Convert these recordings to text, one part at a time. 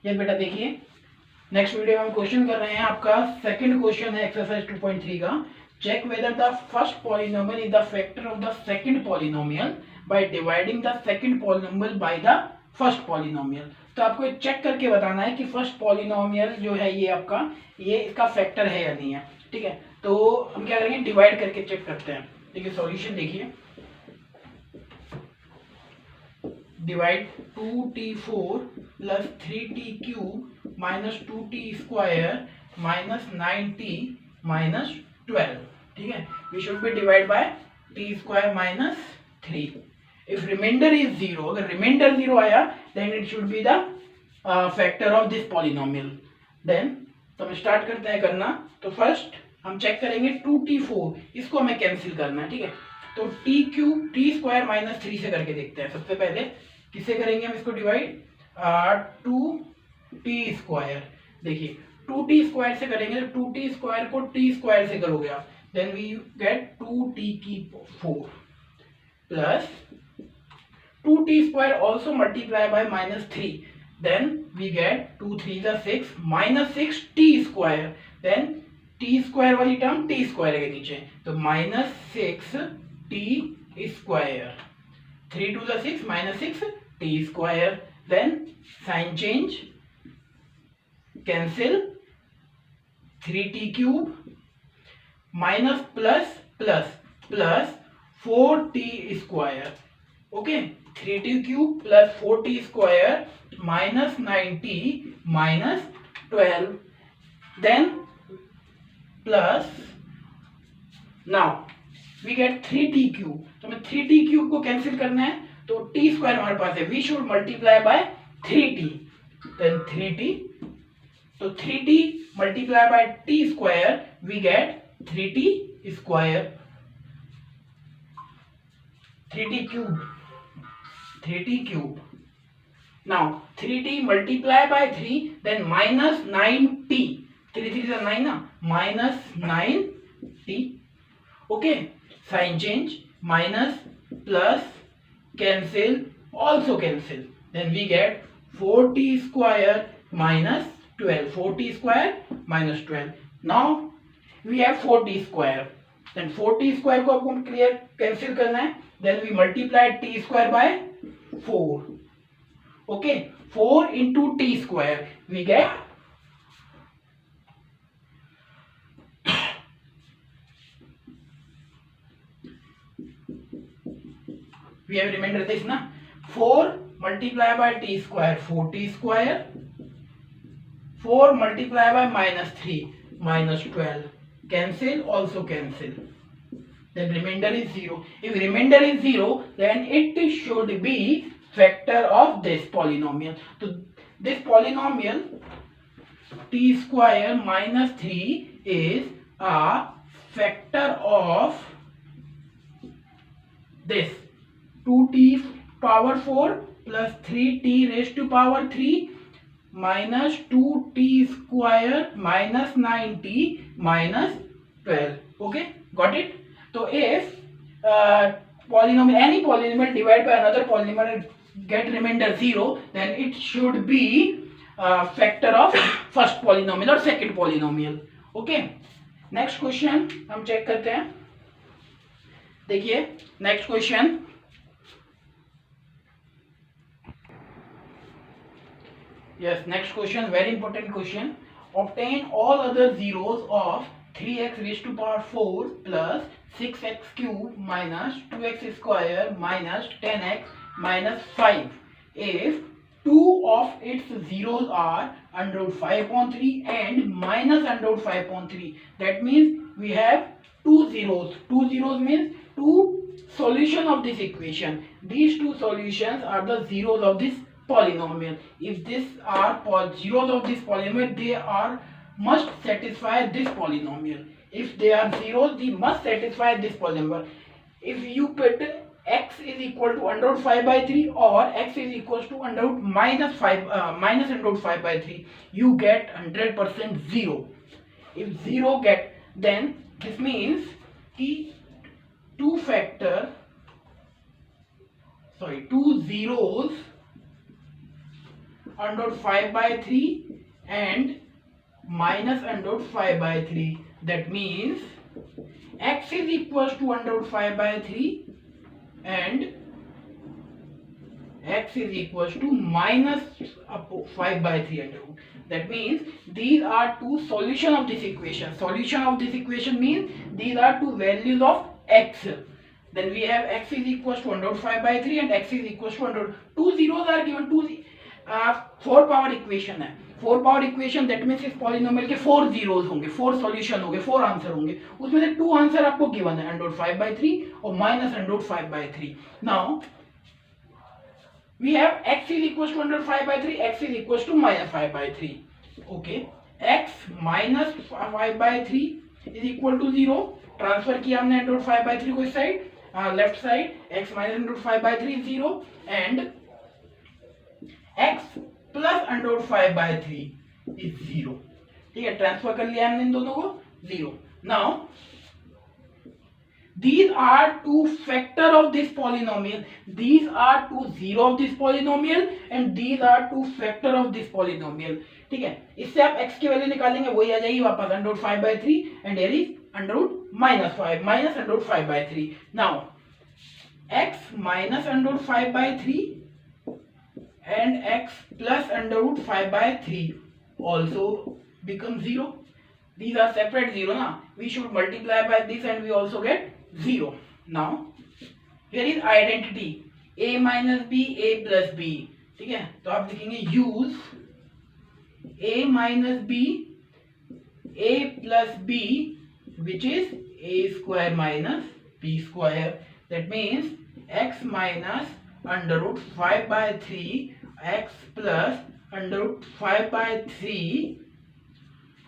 ये बेटा देखिए, नेक्स्ट वीडियो में हम क्वेश्चन कर रहे हैं, आपका सेकंड क्वेश्चन है एक्सरसाइज 2.3 का। Check whether the first polynomial is the factor of the second polynomial by dividing the second polynomial by the first polynomial. तो आपको ये चेक करके बताना है कि फर्स्ट पॉलिनोमियल जो है ये आपका, ये इसका फैक्टर है या नहीं है। ठीक है, तो हम क्या करेंगे, डिवाइड करके चेक करते हैं। देखिए सॉल्यूशन देखिए, divide 2t4 plus 3t³ minus 2t square minus 9t minus 12। ठीक है, we should be divide by t square minus 3। If remainder is 0, अगर रिमाइंडर 0 आया then it should be the factor of this polynomial. Then तो हम start करते हैं करना। तो फर्स्ट हम चेक करेंगे 2t4, इसको हमें कैंसिल करना है। ठीक है, तो t³ स्क्वायर माइनस 3 से करके देखते हैं। सबसे पहले किससे करेंगे हम इसको डिवाइड, 2t स्क्वायर। देखिए 2t स्क्वायर से करेंगे तो 2t स्क्वायर को t स्क्वायर से करोगे आप, then we get 2t⁴ plus 2t square also multiply by minus 3, then we get 2 3 6 minus 6t square, then t square वाली टर्म t स्क्वायर के नीचे, तो minus 6t square, 3 2 6 minus 6t square, then sign change, cancel, 3t³ minus plus plus plus 4t square. Okay, 3t³ plus 4t square minus 9t minus 12, then plus now we get 3t³। तो हमें 3t³ को cancel करना है, तो t square हमारे पास है, we should multiply by 3t, then 3t, तो 3t multiply by t square we get 3t square, 3t³ now 3t multiply by 3, then minus 9t, 3 3 9 ना, minus 9t। Okay, sign change, minus plus cancel, also cancel, then we get 4t square minus 12, 4t square minus 12। Now we have 4t square, then 4t square को आपको clear cancel करना है, then we multiply t square by 4। Okay, 4 into t square we get we have remainder this na, 4 multiply by t square 4t square, 4 multiply by minus 3 minus 12, cancel, also cancel, then remainder is 0. If remainder is 0, then it should be factor of this polynomial. So this polynomial t square minus 3 is a factor of this 2t power 4 plus 3t raised to power 3 minus 2t square minus 9t minus 12. Okay, got it? So if polynomial, any polynomial divided by another polynomial and get remainder 0, then it should be factor of first polynomial or second polynomial. Okay, next question हम check करते हैं। देखिए next question, yes, next question, very important question. Obtain all other zeros of 3x raised to power 4 plus 6x cube minus 2x square minus 10x minus 5 if two of its zeros are under root 5/3 and minus under root 5/3. That means we have two zeros. Two zeros means two solution of this equation. These two solutions are the zeros of this polynomial. If these are zeros of this polynomial, they are must satisfy this polynomial. If they are zeros, they must satisfy this polynomial. If you put x is equal to under root 5/3 or x is equals to under root minus under root 5/3, you get 100% 0. If 0 get, then this means कि two zeros under root 5 by 3 and minus under root 5 by 3. That means x is equals to under root 5 by 3 and x is equals to minus 5 by 3 under root. That means these are two solution of this equation. Solution of this equation means these are two values of x. Then we have x is equals to under root 5 by 3 and x is equals to under root. Two zeros are given. 4 power equation है. 4 power equation that means इस polynomial के 4 zeros होंगे, 4 solution होंगे, 4 answer होंगे. उसमें से 2 answer आपको given है, अंडर रूट 5 by 3 और minus under root 5 by 3. Now we have x is equals to under 5 by 3, x is equals to minus 5 by 3. Okay, x minus 5 by 3 is equal to 0. Transfer किया हमने under 5 by 3 को इस side, left side. x minus under 5 by 3 is 0 and x plus under 5 by 3 is 0. ठीक है, transfer कर लिया हमने इन दोनों को 0. Now these are two factor of this polynomial. These are two zero of this polynomial and these are two factor of this polynomial. ठीक है, इससे आप x की वैल्यू निकालेंगे, वही आ जाएगी वापस under root 5 by 3 and here is under root minus 5 minus under root 5 by 3. Now x minus under root 5 by 3 and x plus under root 5 by 3 also become 0. These are separate 0 na. We should multiply by this and we also get 0. Now here is identity a minus b a plus b. ठीक है, तो आप लिखेंगे use a minus b a plus b which is a square minus b square. That means x minus under root 5 by 3 x plus under root 5 by 3.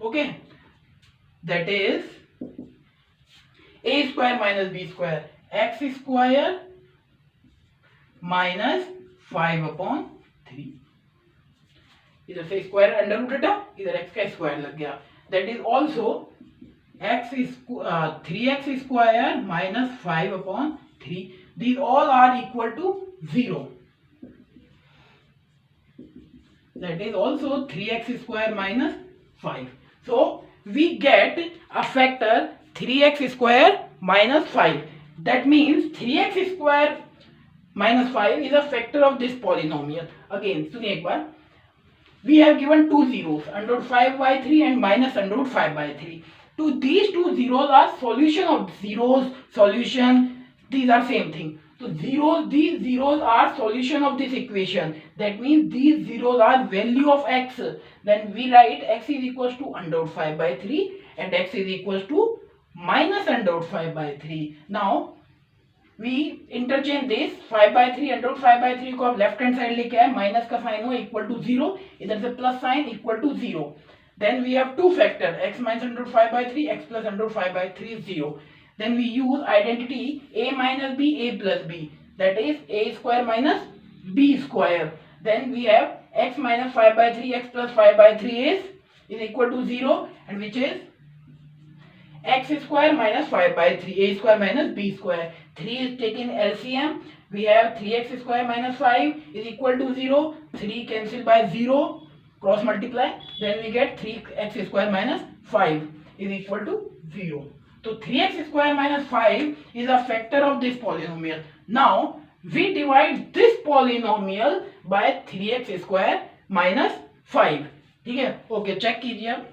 Okay, that is a square minus b square, x square minus 5 upon 3. इधर से square under root हटा, इधर x का square लग गया. That is also x is 3x square minus 5 upon 3. These all are equal to 0. That is also 3x square minus 5. So we get a factor 3x square minus 5. That means 3x square minus 5 is a factor of this polynomial. Again सुनिए एक बार, we have given two zeros under root 5 by 3 and minus under root 5 by 3. To these two zeros are solution of zeros, solution, these are same thing. So zeros, these zeros are solution of this equation. That means these zeros are value of x. Then we write x is equals to under root 5 by 3 and x is equals to minus under root 5 by 3. Now we interchange this 5 by 3 under root 5 by 3 को आप left hand side लेके आए, minus का sign हो equal to 0, इधर से plus sign equal to 0. Then we have two factor x minus under root 5 by 3 x plus under root 5 by 3 is 0. Then we use identity a minus b a plus b, that is a square minus b square. Then we have x minus 5 by 3 x plus 5 by 3 is equal to 0 and which is x square minus 5 by 3 a square minus b square. 3 is taken LCM, we have 3x square minus 5 is equal to 0. 3 cancel by 0, cross multiply, then we get 3x square minus 5 is equal to 0. So 3x square minus 5 is a factor of this polynomial. Now we divide this polynomial by 3x square minus 5. ठीक है, okay check कीजिए आप.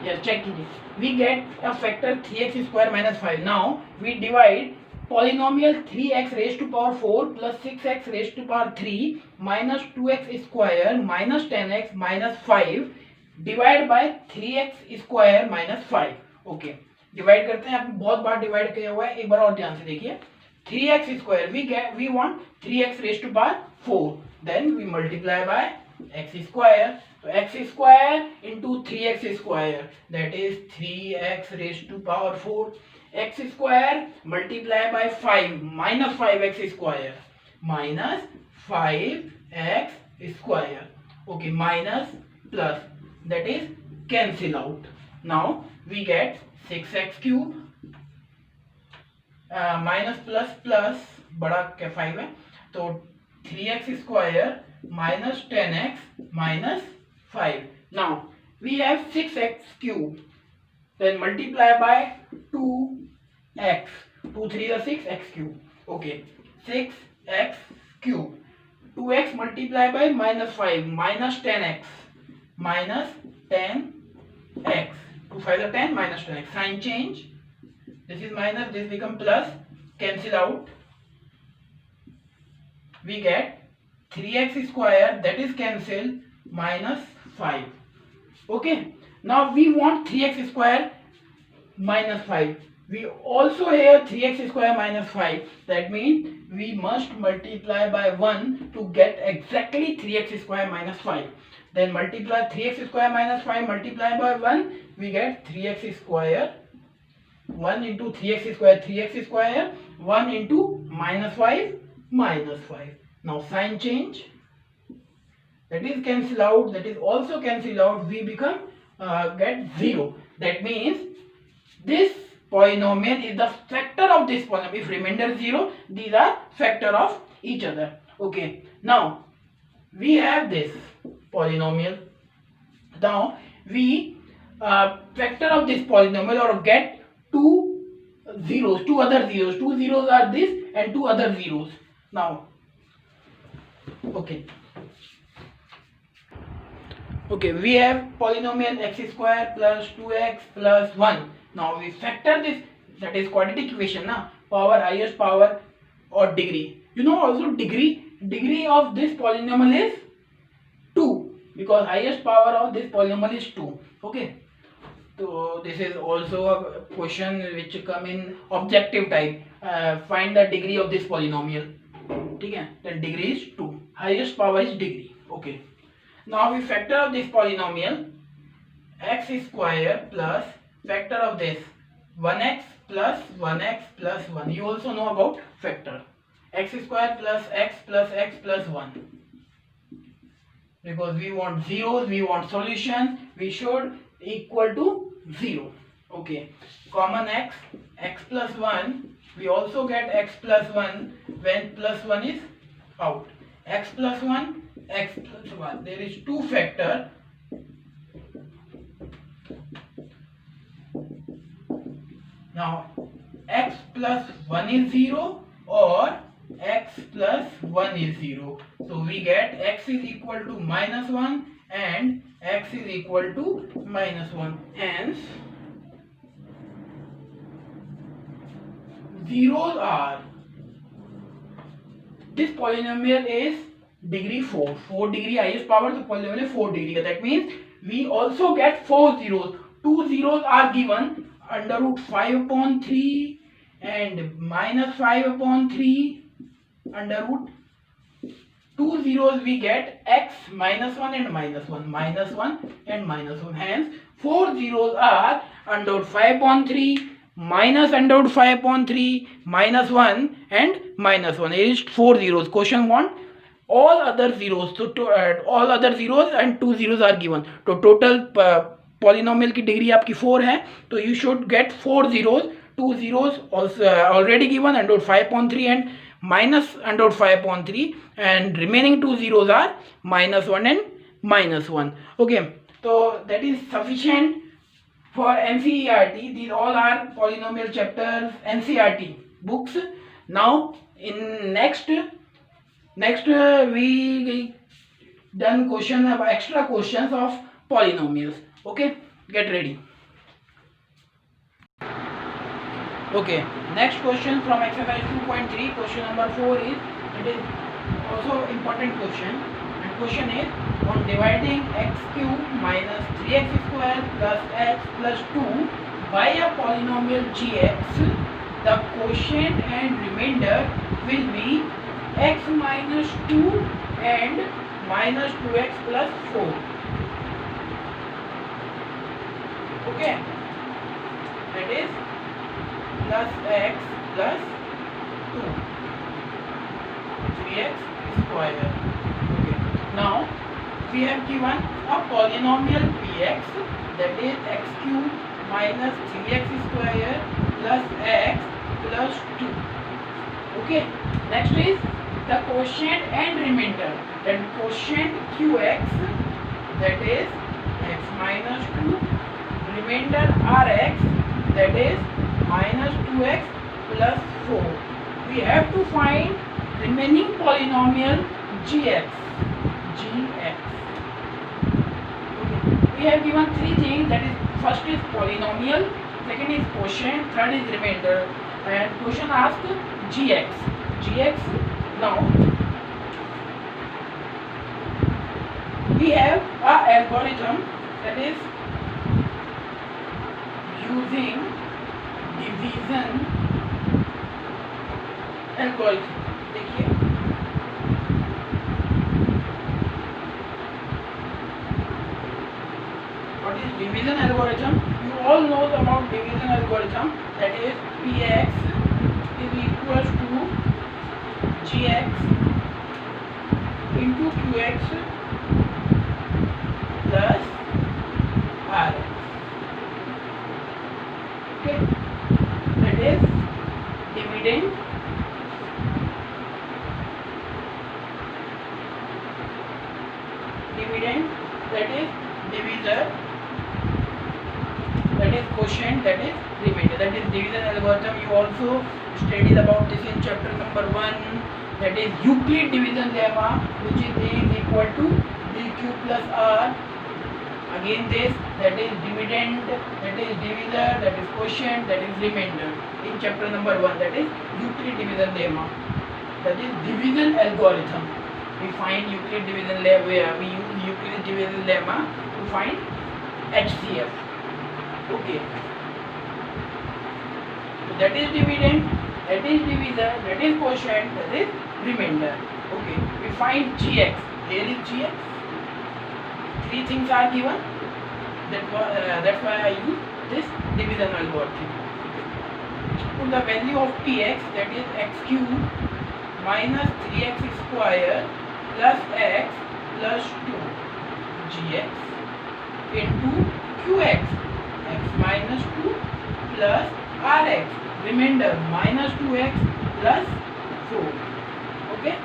Yes, check कीजिए. We get a factor 3x square minus 5. Now we divide polynomial 3x raised to power 4 plus 6x raised to power 3 minus 2x square minus 10x minus 5 divide by 3x square minus 5. Okay, divide करते हैं. आपने बहुत बार divide किया हुआ है, एक बार और ध्यान से देखिए. 3x square we want 3x raise to power 4, then we multiply by x square. तो x square into 3x square that is 3x raise to power 4. x square multiply by 5 minus 5x square minus 5x square. Okay, minus plus that is cancel out. Now we get 6x cube minus plus plus बड़ा क्या 5 है तो 3x square minus 10x minus 5. Now we have 6x cube. Then multiply by 2x. 2 3 are 6, x cube. Okay. 6x cube. 2x multiply by minus 5 minus 10x minus 10x. 2 5 are 10 minus 10x. Sign change. This is minus, this become plus. Cancel out. We get 3x square, that is cancelled, minus 5. Okay. Now we want 3x square minus 5. We also here 3x square minus 5. That means we must multiply by 1 to get exactly 3x square minus 5. Then multiply 3x square minus 5 multiply by 1. We get 3x square. 1 into 3x square, 1 into minus 5, minus 5. Now sign change. That is cancel out, that is also cancel out. We become get 0. That means this polynomial is the factor of this polynomial. If remainder is 0, these are factor of each other. Okay. Now we have this polynomial. Now we factor of this polynomial or get two other zeros. Two zeros are this and two other zeros. Now, okay, we have polynomial x square plus 2x plus 1. Now we factor this, that is quadratic equation, na? Power, highest power or degree. You know also degree of this polynomial is 2 because highest power of this polynomial is 2. Okay. So this is also a question which come in objective type. Find the degree of this polynomial. Okay, then degree is 2. Highest power is degree. Okay. Now we factor of this polynomial x square plus factor of this 1x plus 1x plus 1. You also know about factor. X square plus x plus 1. Because we want zeros, we want solution, we should equal to 0. Okay. Common x plus 1. We also get x plus 1 when plus 1 is out. X plus 1, x plus 1. There is two factor. Now x plus 1 is 0 or x plus 1 is 0. So we get x is equal to minus 1 and x is equal to minus 1. Hence, zeros are, this polynomial is degree 4. 4 degree highest power, the polynomial is 4 degree. That means we also get 4 zeros. 2 zeros are given under root 5 upon 3 and minus 5 upon 3 under root. 2 zeros we get x minus 1 and minus 1, minus 1 and minus 1. Hence 4 zeros are under root 5 upon 3, minus under root 5 upon 3, minus 1 and minus 1. Here is 4 zeros. Question want all other zeros. So all other zeros and 2 zeros are given. So total polynomial की degree आपकी 4 है. तो you should get 4 zeros. 2 zeros also already given under root 5 upon 3 and minus under root 5 upon 3, and remaining 2 zeros are minus 1 and minus 1. Okay, so that is sufficient for NCERT. These all are polynomial chapters, NCERT books. Now in next we done question of extra questions of polynomials. Okay, get ready. Okay, next question from exercise 2.3, question number 4 is, it is also important question, and question is on dividing x cube minus 3x square plus x plus 2 by a polynomial gx, the quotient and remainder will be x minus 2 and minus 2x plus 4. Okay, that is plus x plus 2, 3x square. Okay. Now we have given a polynomial px, that is x cube minus 3x square plus x plus 2. Okay. Next is the quotient and remainder, that quotient qx, that is x minus 2, remainder rx, that is minus 2x plus 4. We have to find remaining polynomial gx. We have given three things, that is first is polynomial, second is quotient, third is remainder, and question asks gx. Now we have a algorithm, that is using division algorithm. देखिए what is division algorithm? You all know about division algorithm, that is px is equals to gx into qx plus rx. Okay, that is dividend that is divisor, that is quotient, that is remainder, that is division algorithm. You also studied about this in chapter number 1, that is Euclid division lemma, which is A is equal to BQ plus R. Again this, that is dividend, that is divisor, that is quotient, that is remainder in chapter number 1, that is Euclid division lemma, that is division algorithm. We find Euclid division lemma, where we use Euclid division lemma to find HCF. Okay, so that is dividend, that is divisor, that is quotient, that is remainder. Okay, we find gx. Here is gx. Three things are given. That's why I use this division algorithm. Put the value of px, that is x cube minus 3x square plus x plus 2 gx into qx, x minus 2 plus rx, remainder minus 2x plus 4. Okay,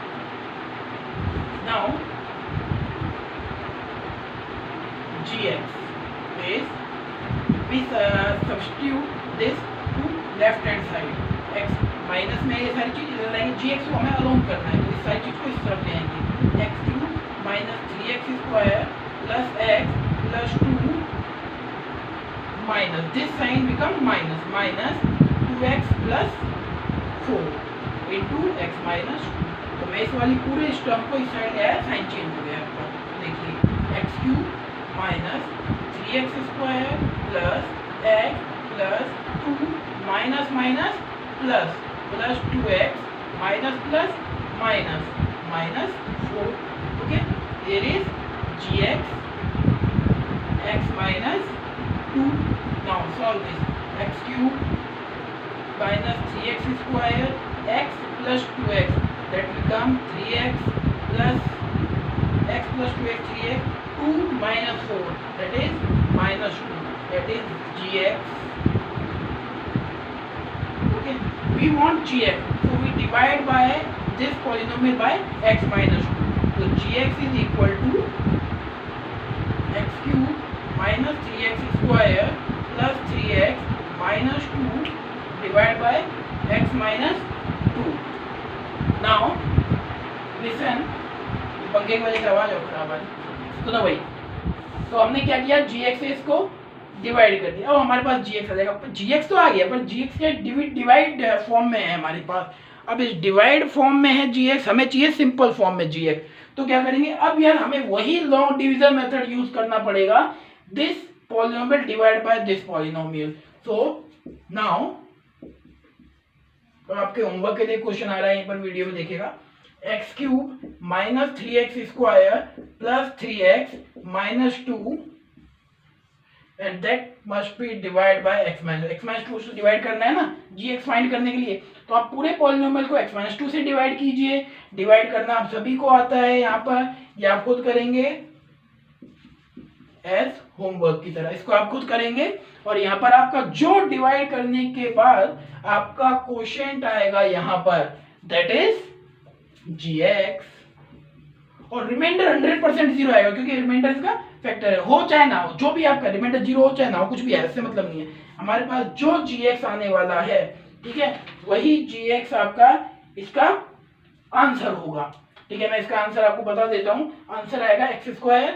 now gx is, we substitute this to left hand side. x minus में ये सारी चीज़ इधर लाएंगे, gx को हमें alone करना है, तो इस सारी चीज़ को इस तरफ ले आएंगे, x cube minus 3x square plus x plus 2 minus this sign become minus 2x plus 4 into x minus 2. तो मैं इस वाली पूरे इस टर्म को इस साइड ले आया, साइन चेंज हो गया आपका. देखिए x cube minus 3x square plus x plus 2 minus minus plus plus 2x minus plus minus 4. Okay, there is gx x minus 2. Now solve this. X cube minus 3x square x plus 2x, that become 3x plus x plus 2x 3x 2 minus 4, that is minus 2, that is gx. Okay, we want gx, so we divide by this polynomial by x minus 2. So gx is equal to x cube minus 3x square plus 3x minus 2 divided by x minus 2. Now listen, पंखे की वजह से आवाज और खराब है. तो ना भाई, तो हमने क्या किया, gx से इसको डिवाइड कर दिया. अब हमारे पास gx आ जाएगा. gx तो आ गया, पर gx के डिवाइड फॉर्म में है हमारे पास. अब इस डिवाइड फॉर्म में है gx, हमें चाहिए सिंपल फॉर्म में gx. तो क्या करेंगे, अब यार हमें वही लॉन्ग डिवीजन मेथड यूज करना पड़ेगा. This polynomial divide by this polynomial. So now तो आपके होमवर्क के लिए क्वेश्चन आ रहा है, यहीं पर वीडियो में देखिएगा. X cube minus 3x square plus 3x minus 2 and that must be divide bye x minus 2 से डिवाइड करना है ना gx फाइंड करने के लिए. तो आप पूरे पॉलिनोमियल को x माइनस 2 से डिवाइड कीजिए. डिवाइड करना आप सभी को आता है, यहाँ पर ये आप खुद करेंगे एज होमवर्क की तरह. इसको आप खुद करेंगे और यहाँ पर आपका जो डिवाइड करने के बाद आपका क्वोशिएंट आएगा यहाँ पर, दैट इज gx, और रिमाइंडर 100% जीरो आएगा क्योंकि रिमाइंडर इसका फैक्टर है, हो चाहे ना हो, जो भी आपका रिमाइंडर जीरो हो चाहे ना हो, कुछ भी है, इससे मतलब नहीं है। हमारे पास जो gx आने वाला है, ठीक है, वही gx आपका इसका आंसर होगा। ठीक है, मैं इसका आंसर आपको बता देता हूं। आंसर आएगा x²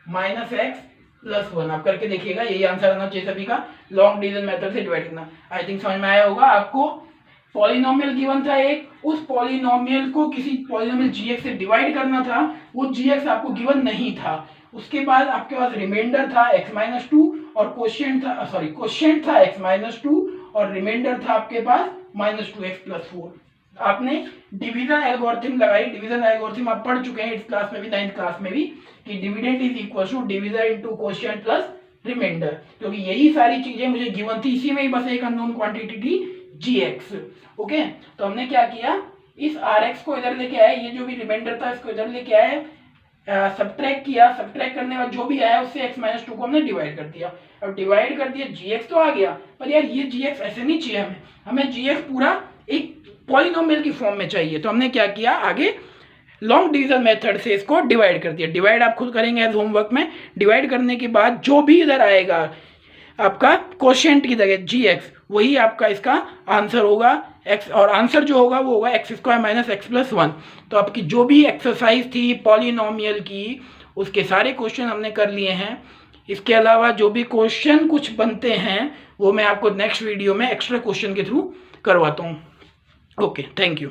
माइनस x प्लस 1। आप करके देखिएगा, यही आंसर आना चाहिए सभी का, लॉन्ग डिवीजन मेथड से डिवाइड करना। आई थिंक समझ में आया होगा आपको। पॉलिनोमियल गिवन था एक, उस पॉलिनोमियल को किसी पॉलिनोमियल gx से डिवाइड करना था, वो gx आपको गिवन नहीं था। उसके बाद आपके पास रिमाइंडर था x-2 और कोशिएंट था x-2 और रिमाइंडर था आपके पास -2x + 4। आपने डिवीजन एल्गोरिथम लगाई। डिवीजन एल्गोरिथम आप पढ़ चुके हैं इस क्लास में भी, 9th क्लास में भी, कि dividend is equal to divisor into quotient plus remainder, क्योंकि यही सारी चीजें मुझे गिवन थी। इसी में ही बस एक अननोन क्वांटिटी थी gx। ओके, तो हमने क्या किया, इस rx को इधर लेके आए, ये जो भी रिमाइंडर था इसको इधर लेके आए, सब्ट्रैक्ट किया, सब्ट्रैक्ट करने के बाद जो भी आया उससे x-2 को हमने डिवाइड कर दिया। अब डिवाइड कर दिया, gx तो आ गया, पर यार ये gx ऐसे नहीं चाहिए हमें gx पूरा एक पॉलिनोमियल की फॉर्म में चाहिए। तो हमने क्या किया, आगे लॉन्ग डिवीजन मेथड से इसको डिवाइड कर दिया। डिवाइड आप खुद करेंगे एज होमवर्क में। डिवाइड करने के बाद जो भी इधर आएगा आपका कोशिएंट की जगह gx, वही आपका इसका आंसर होगा x, और आंसर जो होगा वो होगा x² माइनस x + 1। तो आपकी जो भी एक्सरसाइज थी पॉलिनोमियल की, उसके सारे क्वेश्चन हमने कर लिए हैं। इसके अलावा जो भी क्वेश्चन कुछ बनते हैं वो मैं आपको नेक्स्ट वीडियो में एक्स्ट्रा क्वेश्चन के थ्रू करवाता हूँ। Okay, thank you.